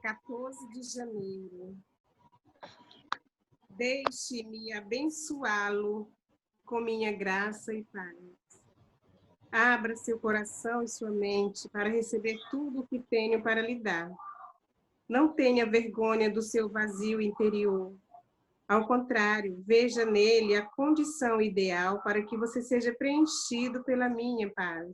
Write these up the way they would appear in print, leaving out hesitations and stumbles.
14 de janeiro. Deixe-me abençoá-lo com minha graça e paz. Abra seu coração e sua mente para receber tudo o que tenho para lhe dar. Não tenha vergonha do seu vazio interior. Ao contrário, veja nele a condição ideal para que você seja preenchido pela minha paz.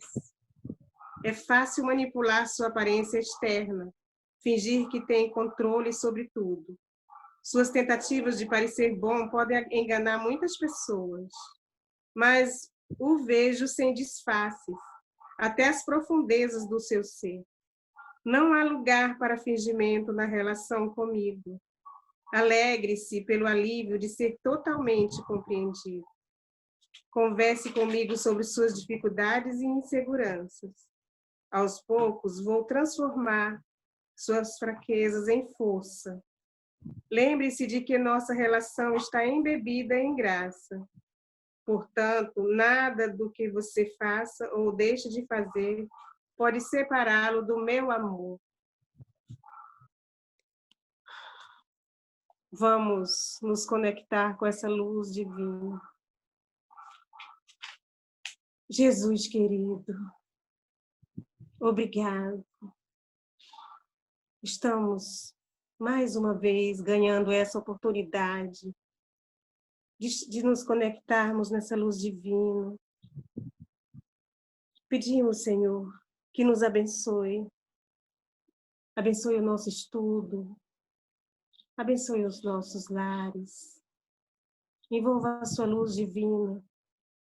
É fácil manipular sua aparência externa, fingir que tem controle sobre tudo. Suas tentativas de parecer bom podem enganar muitas pessoas, mas o vejo sem disfarces, até as profundezas do seu ser. Não há lugar para fingimento na relação comigo. Alegre-se pelo alívio de ser totalmente compreendido. Converse comigo sobre suas dificuldades e inseguranças. Aos poucos, vou transformar suas fraquezas em força. Lembre-se de que nossa relação está embebida em graça. Portanto, nada do que você faça ou deixe de fazer pode separá-lo do meu amor. Vamos nos conectar com essa luz divina. Jesus querido, obrigado. Estamos, mais uma vez, ganhando essa oportunidade de nos conectarmos nessa luz divina. Pedimos, Senhor, que nos abençoe. Abençoe o nosso estudo. Abençoe os nossos lares. Envolva a sua luz divina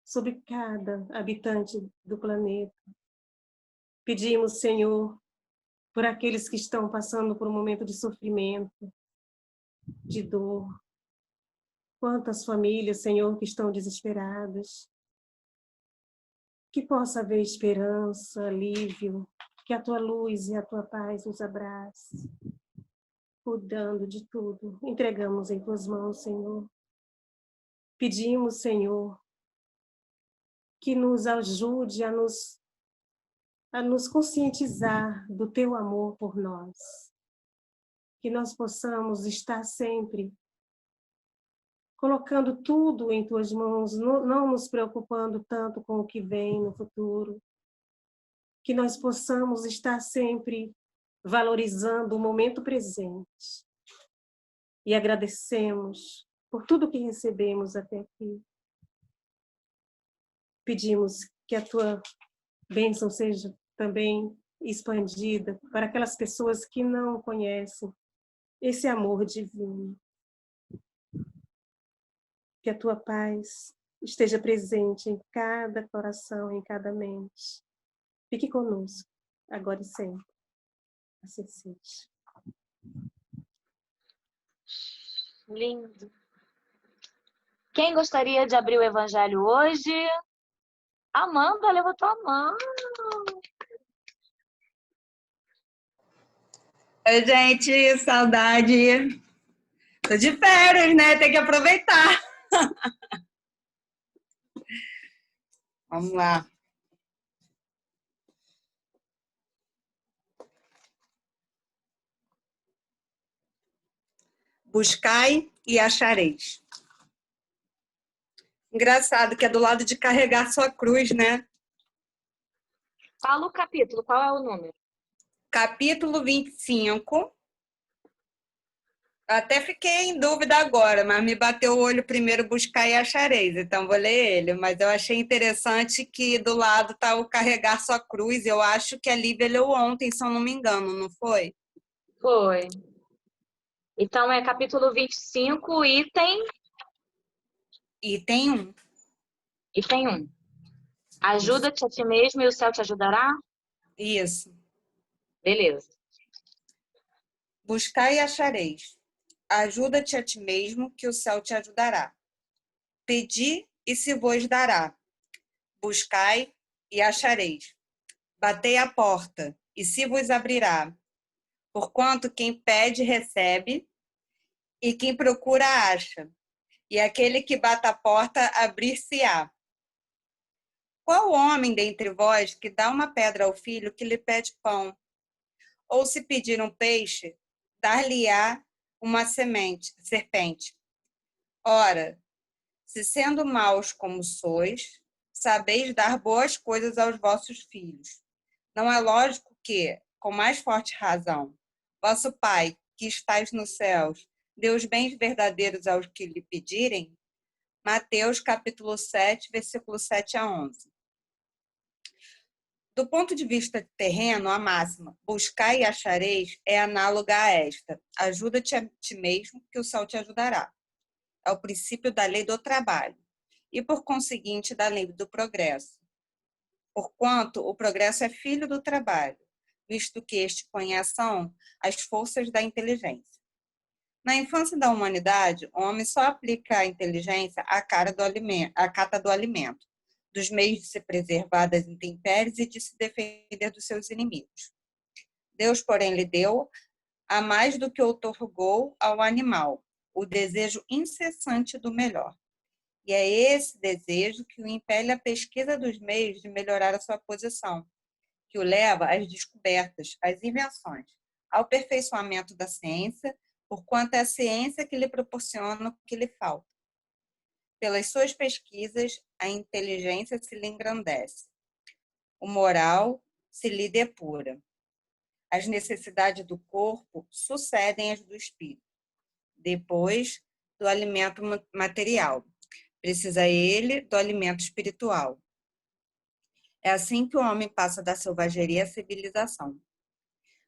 sobre cada habitante do planeta. Pedimos, Senhor, por aqueles que estão passando por um momento de sofrimento, de dor. Quantas famílias, Senhor, que estão desesperadas. Que possa haver esperança, alívio, que a tua luz e a tua paz nos abrace. Cuidando de tudo, entregamos em tuas mãos, Senhor. Pedimos, Senhor, que nos ajude a nos conscientizar do teu amor por nós. Que nós possamos estar sempre colocando tudo em tuas mãos, não nos preocupando tanto com o que vem no futuro. Que nós possamos estar sempre valorizando o momento presente. E agradecemos por tudo que recebemos até aqui. Pedimos que a tua bênção seja também expandida para aquelas pessoas que não conhecem esse amor divino. Que a tua paz esteja presente em cada coração, em cada mente. Fique conosco, agora e sempre. Assim seja. Lindo. Quem gostaria de abrir o evangelho hoje? Amanda, levantou a mão. Oi, gente, saudade. Tô de férias, né? Tem que aproveitar. Vamos lá. Buscai e achareis. Engraçado que é do lado de carregar sua cruz, né? Fala o capítulo, qual é o número? Capítulo 25. Até fiquei em dúvida agora, mas me bateu o olho primeiro buscar e achareis, então vou ler ele. Mas eu achei interessante que do lado está o carregar sua cruz. Eu acho que a Lívia leu ontem, se eu não me engano, não foi? Foi. Então é capítulo 25, item... Item 1. Item 1. Ajuda-te a ti mesmo e o céu te ajudará? Isso. Beleza. Buscai e achareis. Ajuda-te a ti mesmo, que o céu te ajudará. Pedi e se vos dará. Buscai e achareis. Batei à porta e se vos abrirá. Porquanto quem pede, recebe, e quem procura, acha. E aquele que bate à porta, abrir-se-á. Qual homem dentre vós que dá uma pedra ao filho que lhe pede pão? Ou se pedir um peixe, dar-lhe-á uma serpente. Ora, se sendo maus como sois, sabeis dar boas coisas aos vossos filhos. Não é lógico que, com mais forte razão, vosso Pai, que estais nos céus, dê os bens verdadeiros aos que lhe pedirem? Mateus, capítulo 7, versículo 7 a 11. Do ponto de vista terreno, a máxima buscai e achareis é análoga a esta: ajuda-te a ti mesmo, que o céu te ajudará. É o princípio da lei do trabalho e, por conseguinte, da lei do progresso. Porquanto o progresso é filho do trabalho, visto que este põe em ação as forças da inteligência. Na infância da humanidade, o homem só aplica a inteligência à cata do alimento, dos meios de se preservar das intempéries e de se defender dos seus inimigos. Deus, porém, lhe deu a mais do que outorgou ao animal, o desejo incessante do melhor. E é esse desejo que o impele à pesquisa dos meios de melhorar a sua posição, que o leva às descobertas, às invenções, ao aperfeiçoamento da ciência, porquanto é a ciência que lhe proporciona o que lhe falta. Pelas suas pesquisas, a inteligência se lhe engrandece, o moral se lhe depura. As necessidades do corpo sucedem às do espírito, depois do alimento material. Precisa ele do alimento espiritual. É assim que o homem passa da selvageria à civilização.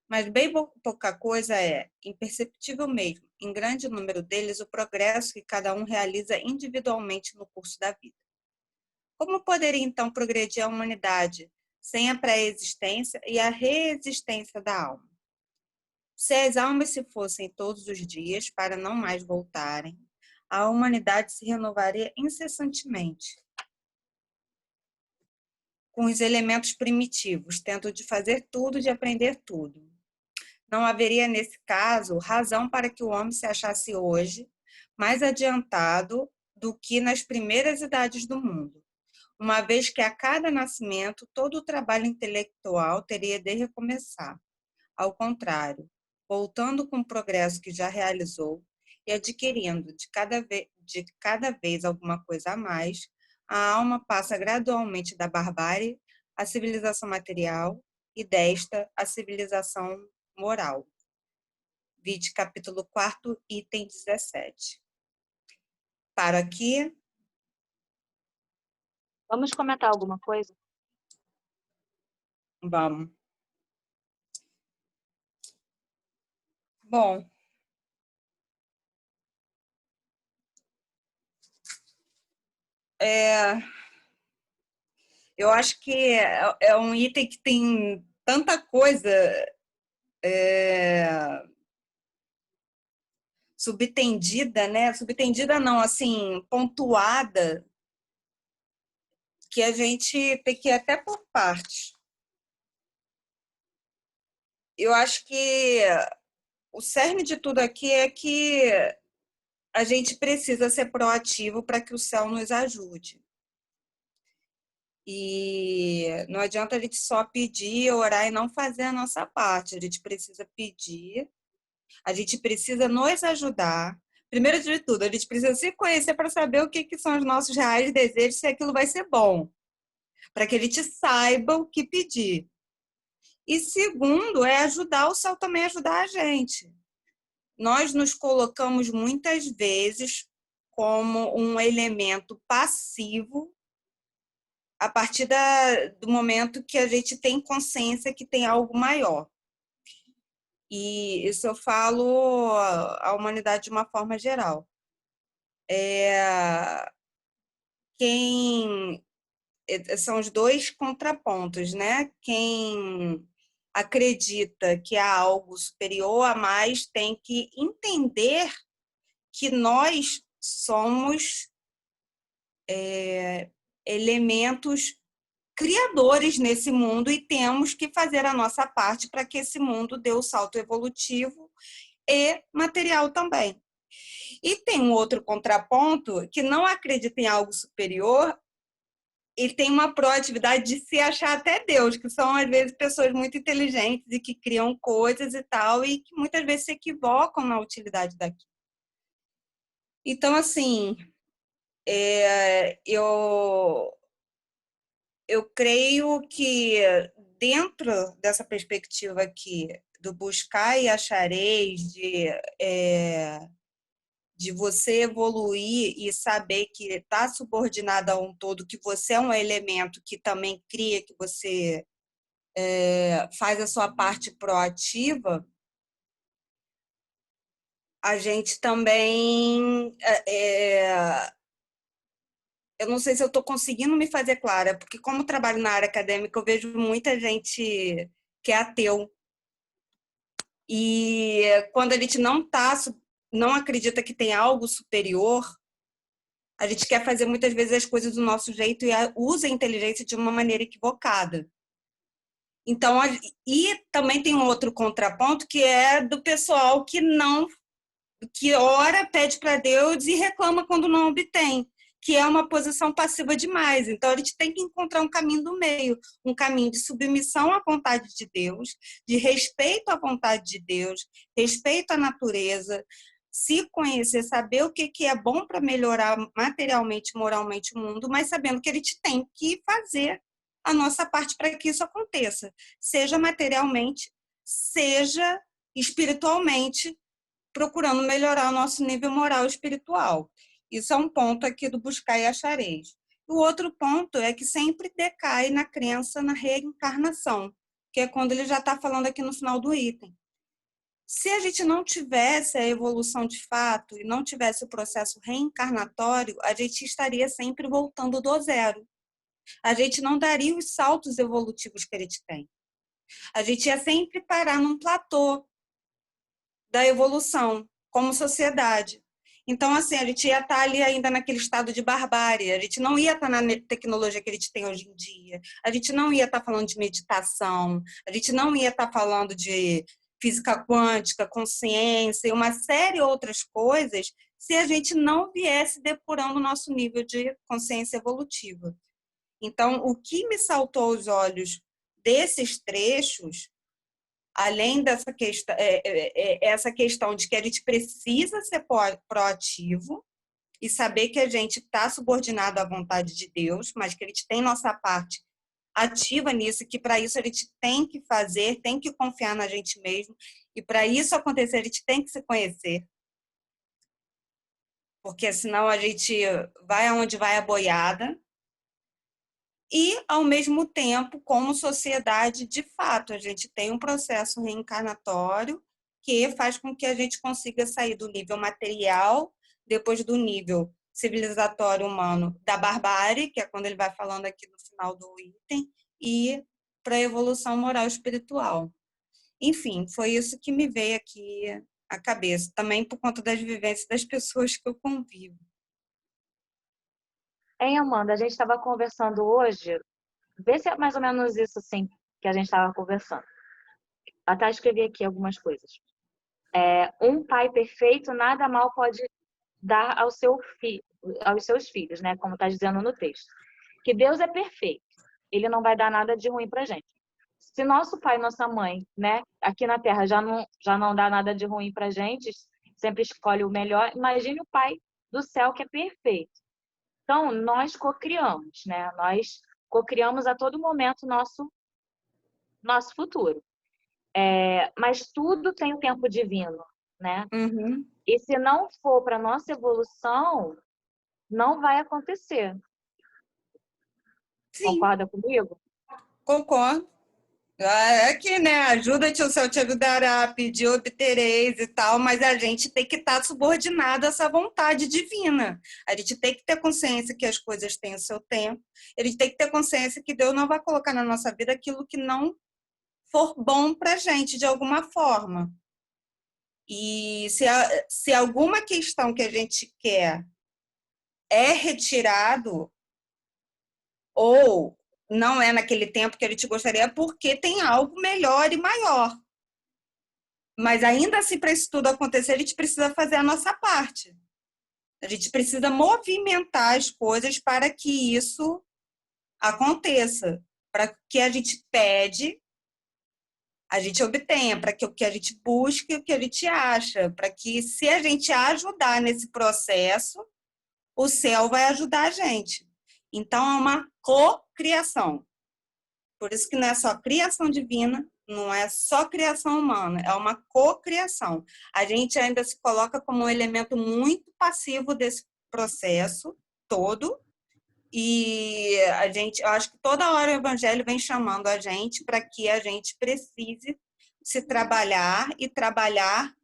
Mas bem pouca coisa é, imperceptível mesmo, em grande número deles, o progresso que cada um realiza individualmente no curso da vida. Como poderia então progredir a humanidade sem a pré-existência e a reexistência da alma? Se as almas se fossem todos os dias para não mais voltarem, a humanidade se renovaria incessantemente com os elementos primitivos, tendo de fazer tudo, de aprender tudo. Não haveria, nesse caso, razão para que o homem se achasse hoje mais adiantado do que nas primeiras idades do mundo, uma vez que a cada nascimento todo o trabalho intelectual teria de recomeçar. Ao contrário, voltando com o progresso que já realizou e adquirindo de cada vez alguma coisa a mais, a alma passa gradualmente da barbárie à civilização material e desta à civilização moral. Vide capítulo 4, item 17. Para aqui. Vamos comentar alguma coisa? Vamos. Bom, eu acho que é um item que tem tanta coisa subtendida, né? Subtendida não, assim, pontuada, que a gente tem que ir até por partes. Eu acho que o cerne de tudo aqui é que a gente precisa ser proativo para que o céu nos ajude. E não adianta a gente só pedir, orar e não fazer a nossa parte. A gente precisa pedir, a gente precisa nos ajudar. Primeiro de tudo, a gente precisa se conhecer para saber o que são os nossos reais desejos, se aquilo vai ser bom, para que a gente saiba o que pedir. E segundo, é ajudar o céu também a ajudar a gente. Nós nos colocamos muitas vezes como um elemento passivo a partir do momento que a gente tem consciência que tem algo maior. E isso eu falo a humanidade de uma forma geral. São os dois contrapontos, né? Quem acredita que há algo superior a mais tem que entender que nós somos elementos criadores nesse mundo e temos que fazer a nossa parte para que esse mundo dê o salto evolutivo e material também. E tem um outro contraponto que não acredita em algo superior, ele tem uma proatividade de se achar até Deus, que são, às vezes, pessoas muito inteligentes e que criam coisas e tal, e que muitas vezes se equivocam na utilidade daquilo. Então, assim, eu creio que dentro dessa perspectiva aqui do buscar e achareis, de você evoluir e saber que está subordinado a um todo, que você é um elemento que também cria, que você faz a sua parte proativa, a gente também... eu não sei se eu estou conseguindo me fazer clara, porque como trabalho na área acadêmica, eu vejo muita gente que é ateu. E quando a gente não acredita que tem algo superior, a gente quer fazer muitas vezes as coisas do nosso jeito e usa a inteligência de uma maneira equivocada. Então, e também tem um outro contraponto que é do pessoal que ora, pede para Deus e reclama quando não obtém, que é uma posição passiva demais. Então, a gente tem que encontrar um caminho do meio, um caminho de submissão à vontade de Deus, de respeito à vontade de Deus, respeito à natureza, se conhecer, saber o que é bom para melhorar materialmente, moralmente o mundo, mas sabendo que a gente tem que fazer a nossa parte para que isso aconteça, seja materialmente, seja espiritualmente, procurando melhorar o nosso nível moral e espiritual. Isso é um ponto aqui do buscar e achareis. O outro ponto é que sempre decai na crença na reencarnação, que é quando ele já está falando aqui no final do item. Se a gente não tivesse a evolução de fato e não tivesse o processo reencarnatório, a gente estaria sempre voltando do zero. A gente não daria os saltos evolutivos que a gente tem. A gente ia sempre parar num platô da evolução como sociedade. Então, assim, a gente ia estar ali ainda naquele estado de barbárie, a gente não ia estar na tecnologia que a gente tem hoje em dia, a gente não ia estar falando de meditação, a gente não ia estar falando de física quântica, consciência e uma série de outras coisas se a gente não viesse depurando o nosso nível de consciência evolutiva. Então, o que me saltou aos olhos desses trechos, além dessa questão, essa questão de que a gente precisa ser proativo e saber que a gente está subordinado à vontade de Deus, mas que a gente tem nossa parte ativa nisso, que para isso a gente tem que fazer, tem que confiar na gente mesmo, e para isso acontecer a gente tem que se conhecer, porque senão a gente vai aonde vai a boiada. E, ao mesmo tempo, como sociedade, de fato, a gente tem um processo reencarnatório que faz com que a gente consiga sair do nível material, depois do nível civilizatório humano da barbárie, que é quando ele vai falando aqui no final do item, e para a evolução moral e espiritual. Enfim, foi isso que me veio aqui à cabeça, também por conta das vivências das pessoas que eu convivo. Hein, Amanda, a gente estava conversando hoje, vê se é mais ou menos isso assim que a gente estava conversando. Até escrevi aqui algumas coisas. Um pai perfeito nada mal pode dar aos seus filhos, né? Como está dizendo no texto. Que Deus é perfeito, ele não vai dar nada de ruim para gente. Se nosso pai e nossa mãe, né, aqui na Terra já não dá nada de ruim para gente, sempre escolhe o melhor, imagine o pai do céu que é perfeito. Então, nós cocriamos, né? Nós cocriamos a todo momento nosso futuro. Mas tudo tem o tempo divino, né? Uhum. E se não for para nossa evolução, não vai acontecer. Sim. Concorda comigo? Concordo. É aqui, né? Ajuda-te, o céu te ajudará, pedir, obtereis e tal, mas a gente tem que estar subordinado a essa vontade divina. A gente tem que ter consciência que as coisas têm o seu tempo, a gente tem que ter consciência que Deus não vai colocar na nossa vida aquilo que não for bom para a gente, de alguma forma. E se alguma questão que a gente quer é retirado, ou não é naquele tempo que a gente gostaria, porque tem algo melhor e maior. Mas ainda assim, para isso tudo acontecer, a gente precisa fazer a nossa parte. A gente precisa movimentar as coisas para que isso aconteça. Para que a gente pede, a gente obtenha, para que o que a gente busque, o que a gente acha, para que, se a gente ajudar nesse processo, o céu vai ajudar a gente. Então, é uma cocriação. Por isso que não é só criação divina, não é só criação humana, é uma cocriação. A gente ainda se coloca como um elemento muito passivo desse processo todo, e eu acho que toda hora o Evangelho vem chamando a gente para que a gente precise se trabalhar e trabalhar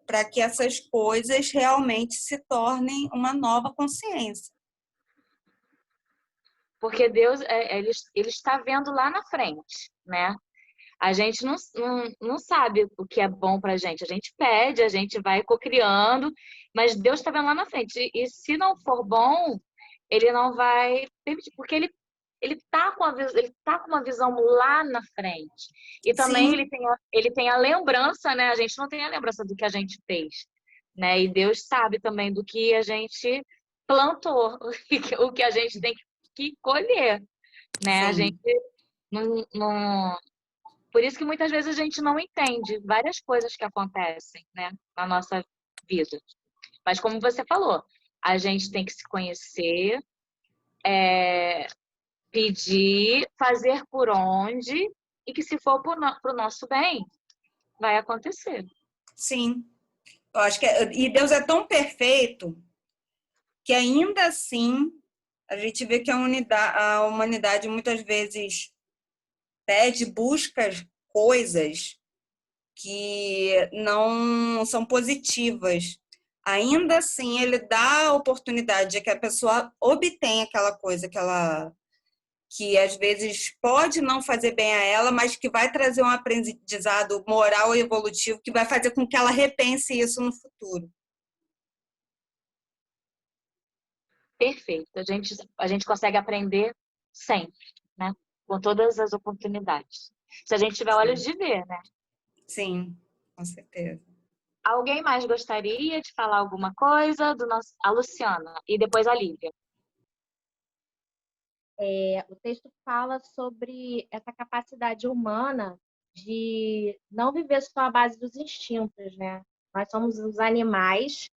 para que essas coisas realmente se tornem uma nova consciência. Porque Deus, ele está vendo lá na frente, né? A gente não sabe o que é bom pra gente. A gente pede, a gente vai cocriando, mas Deus está vendo lá na frente. E se não for bom, ele não vai permitir, porque ele tá com uma visão lá na frente. E também Sim, ele tem a lembrança, né? A gente não tem a lembrança do que a gente fez, né? E Deus sabe também do que a gente plantou, o que a gente tem que colher, né? A sim, gente não. Por isso que muitas vezes a gente não entende várias coisas que acontecem, né, na nossa vida. Mas como você falou, a gente tem que se conhecer, pedir, fazer por onde, e que se for para o nosso bem, vai acontecer. sim. Eu acho que e Deus é tão perfeito que ainda assim a gente vê que a humanidade muitas vezes pede, busca coisas que não são positivas. Ainda assim, ele dá a oportunidade de que a pessoa obtenha aquela coisa que às vezes pode não fazer bem a ela, mas que vai trazer um aprendizado moral e evolutivo que vai fazer com que ela repense isso no futuro. Perfeito. A gente consegue aprender sempre, né? Com todas as oportunidades. Se a gente tiver olhos Sim, de ver, né? sim, com certeza. Alguém mais gostaria de falar alguma coisa? A Luciana e depois a Lívia. O texto fala sobre essa capacidade humana de não viver só à base dos instintos, né? Nós somos os animais,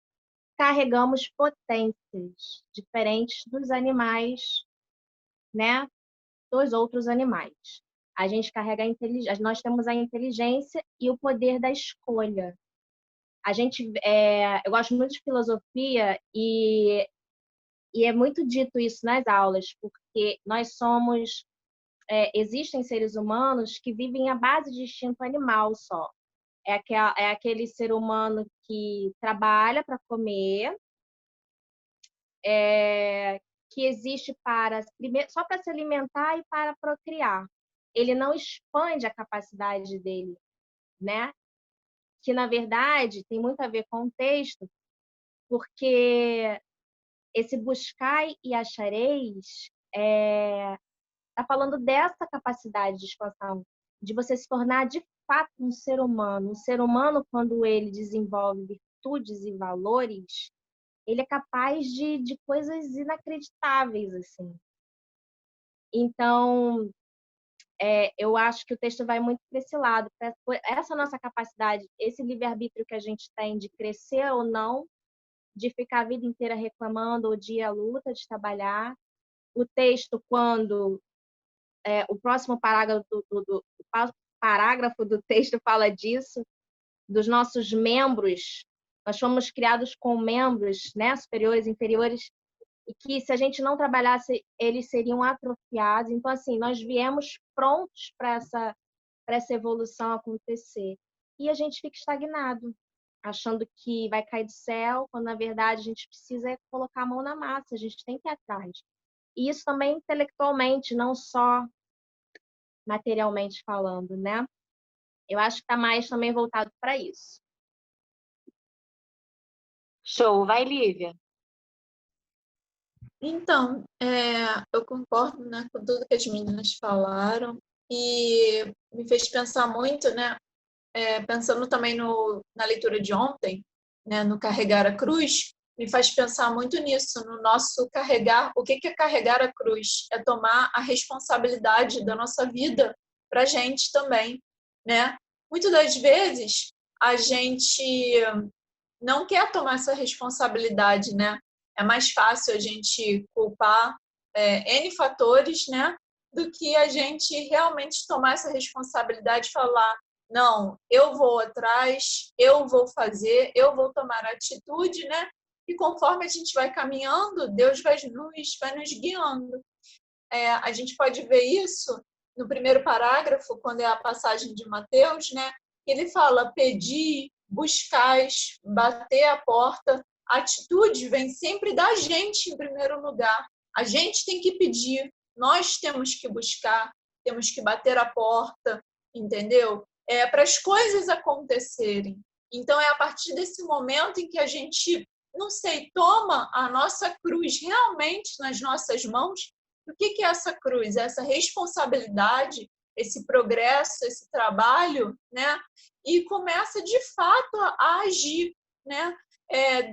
carregamos potências diferentes dos animais, né? Dos outros animais. A gente carrega a inteligência, nós temos a inteligência e o poder da escolha. Eu gosto muito de filosofia e é muito dito isso nas aulas, porque existem seres humanos que vivem à base de instinto animal só. É aquele ser humano que trabalha para comer, que existe só para se alimentar e para procriar. Ele não expande a capacidade dele, né? Que, na verdade, tem muito a ver com o texto, porque esse buscai e achareis está falando dessa capacidade de expansão, de você se tornar de fato um ser humano. Um ser humano, quando ele desenvolve virtudes e valores, ele é capaz de coisas inacreditáveis, assim. Então, eu acho que o texto vai muito para esse lado, para essa nossa capacidade, esse livre-arbítrio que a gente tem de crescer ou não, de ficar a vida inteira reclamando ou de ir à luta, de trabalhar. O texto, quando o próximo parágrafo do texto fala disso, dos nossos membros. Nós fomos criados com membros, né, superiores, inferiores, e que se a gente não trabalhasse, eles seriam atrofiados. Então, assim, nós viemos prontos para essa evolução acontecer. E a gente fica estagnado, achando que vai cair do céu, quando na verdade a gente precisa colocar a mão na massa, a gente tem que ir atrás. E isso também intelectualmente, não só materialmente falando, né? Eu acho que está mais também voltado para isso. Show, vai, Lívia. Então, eu concordo, né, com tudo que as meninas falaram e me fez pensar muito, né, pensando também na leitura de ontem, né, no Carregar a Cruz, me faz pensar muito nisso, no nosso carregar. O que é carregar a cruz? É tomar a responsabilidade da nossa vida para a gente também, né? Muitas das vezes a gente não quer tomar essa responsabilidade, né? É mais fácil a gente culpar N fatores, né? Do que a gente realmente tomar essa responsabilidade e falar, não, eu vou atrás, eu vou fazer, eu vou tomar atitude, né? E conforme a gente vai caminhando, Deus vai nos guiando. A gente pode ver isso no primeiro parágrafo, quando é a passagem de Mateus, né? Ele fala, pedi, buscais, bater a porta. A atitude vem sempre da gente em primeiro lugar. A gente tem que pedir, nós temos que buscar, temos que bater a porta, entendeu? Para as coisas acontecerem. Então, é a partir desse momento em que a gente, não sei, toma a nossa cruz realmente nas nossas mãos. O que é essa cruz? Essa responsabilidade, esse progresso, esse trabalho, né? E começa de fato a agir, né?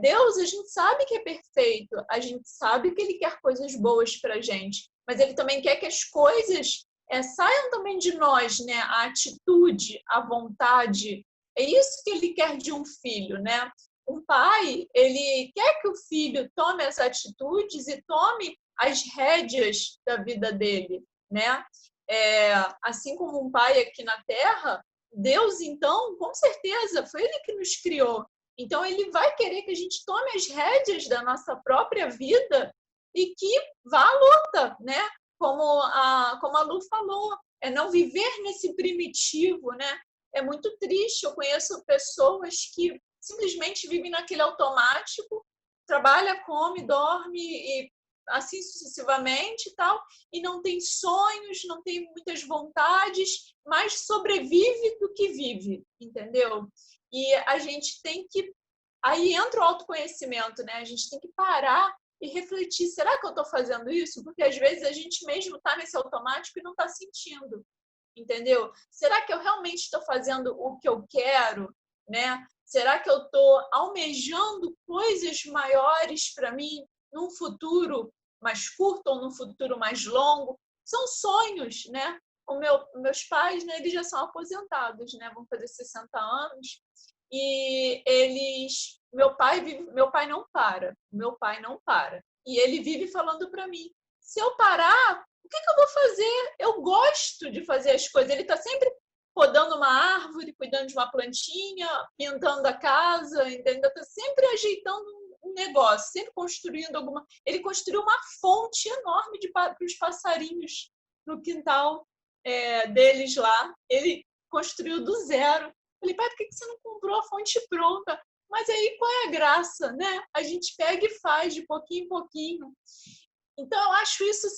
Deus, a gente sabe que é perfeito, a gente sabe que Ele quer coisas boas para a gente, mas Ele também quer que as coisas saiam também de nós, né? A atitude, a vontade, é isso que Ele quer de um filho, né? Um pai, ele quer que o filho tome as atitudes e tome as rédeas da vida dele, né? Assim como um pai aqui na Terra, Deus, então, com certeza, foi Ele que nos criou. Então, Ele vai querer que a gente tome as rédeas da nossa própria vida e que vá à luta, né? Como a Lu falou, não viver nesse primitivo, né? É muito triste. Eu conheço pessoas que simplesmente vivem naquele automático, trabalha, come, dorme e assim sucessivamente e tal, e não tem sonhos, não tem muitas vontades, mas sobrevive do que vive, entendeu? E a gente tem que... Aí entra o autoconhecimento, né? A gente tem que parar e refletir, será que eu estou fazendo isso? Porque às vezes a gente mesmo está nesse automático e não está sentindo, entendeu? Será que eu realmente estou fazendo o que eu quero, né? Será que eu estou almejando coisas maiores para mim num futuro mais curto ou num futuro mais longo? São sonhos, né? Meus pais, né, eles já são aposentados, né? Vão fazer 60 anos. E eles... Meu pai não para. Meu pai não para. E ele vive falando para mim, se eu parar, o que eu vou fazer? Eu gosto de fazer as coisas. Ele está sempre podando uma árvore, cuidando de uma plantinha, pintando a casa, entendeu? Está sempre ajeitando um negócio, sempre construindo alguma... Ele construiu uma fonte enorme para os passarinhos no quintal deles lá. Ele construiu do zero. Falei, pai, por que você não comprou a fonte pronta? Mas aí qual é a graça, né? A gente pega e faz de pouquinho em pouquinho. Então, eu acho isso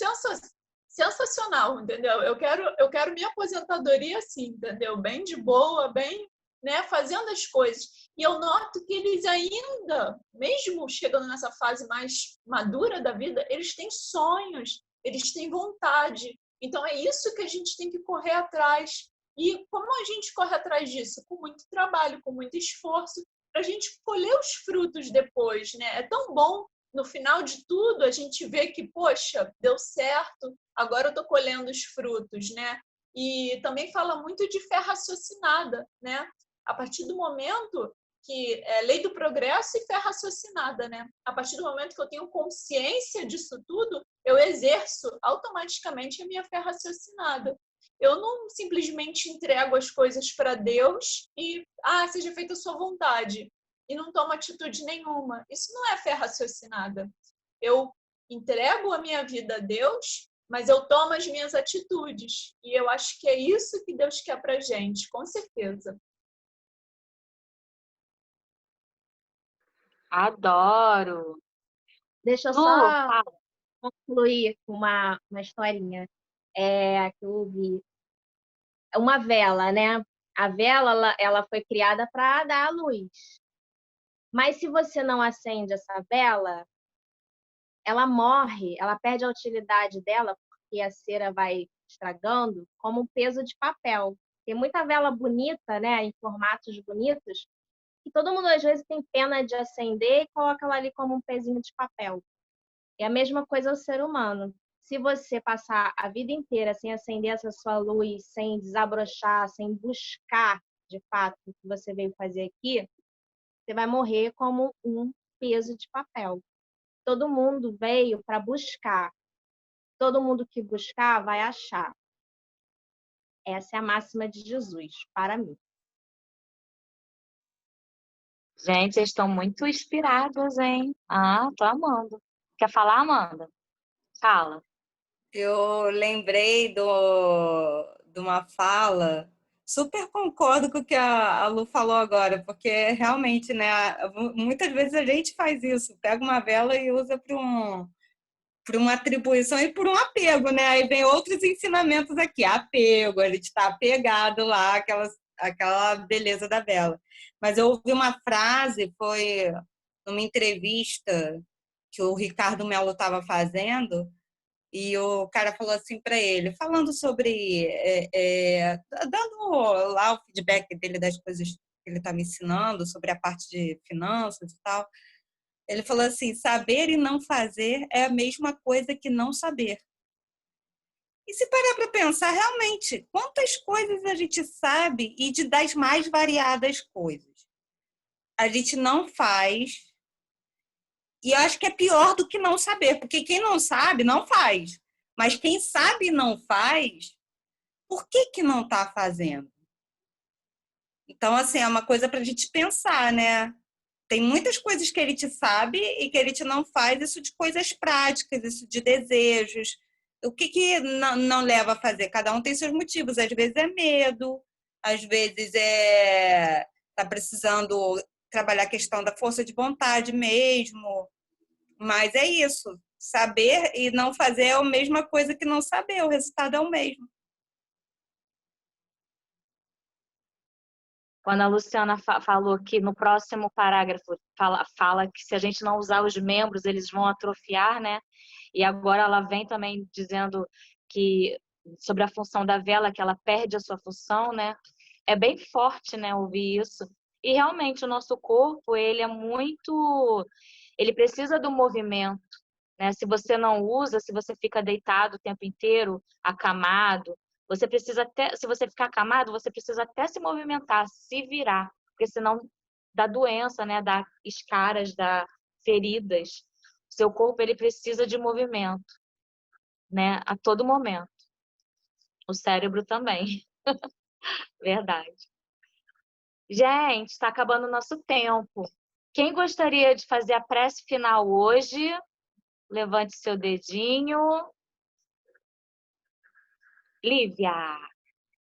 sensacional, entendeu? Eu quero minha aposentadoria assim, entendeu? Bem de boa, bem, né, fazendo as coisas. E eu noto que eles ainda, mesmo chegando nessa fase mais madura da vida, eles têm sonhos, eles têm vontade. Então, é isso que a gente tem que correr atrás. E como a gente corre atrás disso? Com muito trabalho, com muito esforço, para a gente colher os frutos depois, né? É tão bom, no final de tudo, a gente vê que, poxa, deu certo, agora eu estou colhendo os frutos, né? E também fala muito de fé raciocinada, né? A partir do momento que é lei do progresso e fé raciocinada, né? A partir do momento que eu tenho consciência disso tudo, eu exerço automaticamente a minha fé raciocinada. Eu não simplesmente entrego as coisas para Deus e, seja feita a sua vontade, e não tomo atitude nenhuma. Isso não é fé raciocinada. Eu entrego a minha vida a Deus, mas eu tomo as minhas atitudes. E eu acho que é isso que Deus quer para a gente, com certeza. Adoro! Deixa eu Lu, só fala. concluir com uma historinha que eu vi. Uma vela, né? A vela, ela foi criada para dar a luz. Mas se você não acende essa vela, ela morre, ela perde a utilidade dela, porque a cera vai estragando, como um peso de papel. Tem muita vela bonita, né, em formatos bonitos, que todo mundo às vezes tem pena de acender e coloca ela ali como um pezinho de papel. É a mesma coisa o ser humano. Se você passar a vida inteira sem acender essa sua luz, sem desabrochar, sem buscar, de fato, o que você veio fazer aqui, você vai morrer como um peso de papel. Todo mundo veio para buscar. Todo mundo que buscar vai achar. Essa é a máxima de Jesus, para mim. Gente, vocês estão muito inspirados, hein? Ah, tô amando. Quer falar, Amanda? Fala. Eu lembrei de uma fala, super concordo com o que a Lu falou agora, porque realmente, né, muitas vezes a gente faz isso, pega uma vela e usa por uma atribuição e por um apego, né? Aí vem outros ensinamentos aqui, apego, a gente está apegado lá, aquela beleza da vela. Mas eu ouvi uma frase, foi numa entrevista que o Ricardo Mello estava fazendo, e o cara falou assim para ele, falando sobre, dando lá o feedback dele das coisas que ele está me ensinando, sobre a parte de finanças e tal. Ele falou assim, saber e não fazer é a mesma coisa que não saber. E se parar para pensar, realmente, quantas coisas a gente sabe e das mais variadas coisas a gente não faz, e eu acho que é pior do que não saber, porque quem não sabe, não faz. Mas quem sabe e não faz, por que não está fazendo? Então, assim, é uma coisa para a gente pensar, né? Tem muitas coisas que a gente sabe e que a gente não faz, isso de coisas práticas, isso de desejos. O que não leva a fazer? Cada um tem seus motivos. Às vezes é medo, às vezes tá precisando trabalhar a questão da força de vontade mesmo. Mas é isso. Saber e não fazer é a mesma coisa que não saber, o resultado é o mesmo. Quando a Luciana falou que no próximo parágrafo fala que se a gente não usar os membros, eles vão atrofiar, né? E agora ela vem também dizendo que sobre a função da vela, que ela perde a sua função, né? É bem forte, né, ouvir isso. E realmente o nosso corpo, ele precisa do movimento, né? Se você não usa, se você fica deitado o tempo inteiro, acamado, você precisa até, se você ficar acamado, você precisa até se movimentar, se virar, porque senão dá doença, né? Dá escaras, dá feridas. O seu corpo, ele precisa de movimento, né? A todo momento. O cérebro também. Verdade. Gente, está acabando o nosso tempo. Quem gostaria de fazer a prece final hoje? Levante seu dedinho. Lívia.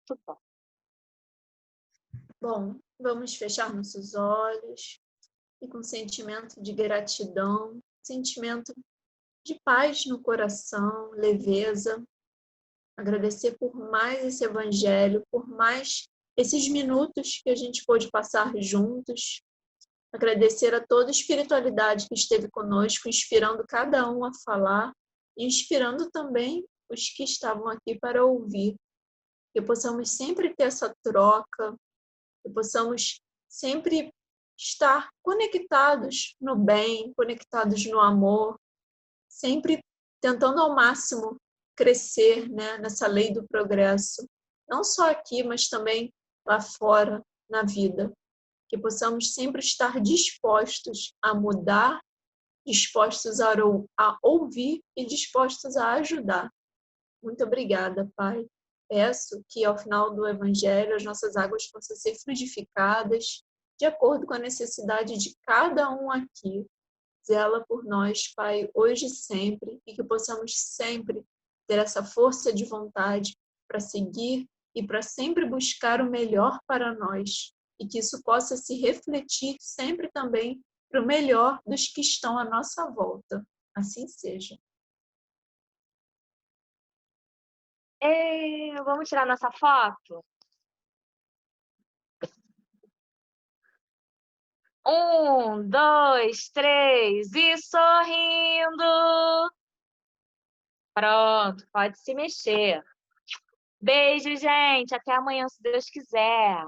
Tudo bom. Bom, vamos fechar nossos olhos e com sentimento de gratidão, sentimento de paz no coração, leveza, agradecer por mais esse evangelho, por mais esses minutos que a gente pôde passar juntos, agradecer a toda a espiritualidade que esteve conosco, inspirando cada um a falar e inspirando também os que estavam aqui para ouvir, que possamos sempre ter essa troca, que possamos sempre estar conectados no bem, conectados no amor, sempre tentando ao máximo crescer, né, nessa lei do progresso, não só aqui, mas também lá fora, na vida. Que possamos sempre estar dispostos a mudar, dispostos a ouvir e dispostos a ajudar. Muito obrigada, Pai. Peço que, ao final do Evangelho, as nossas águas possam ser fluidificadas de acordo com a necessidade de cada um aqui. Zela por nós, Pai, hoje e sempre, e que possamos sempre ter essa força de vontade para seguir e para sempre buscar o melhor para nós, e que isso possa se refletir sempre também para o melhor dos que estão à nossa volta. Assim seja. Vamos tirar nossa foto? 1, 2, 3 e sorrindo. Pronto, pode se mexer. Beijo, gente. Até amanhã, se Deus quiser.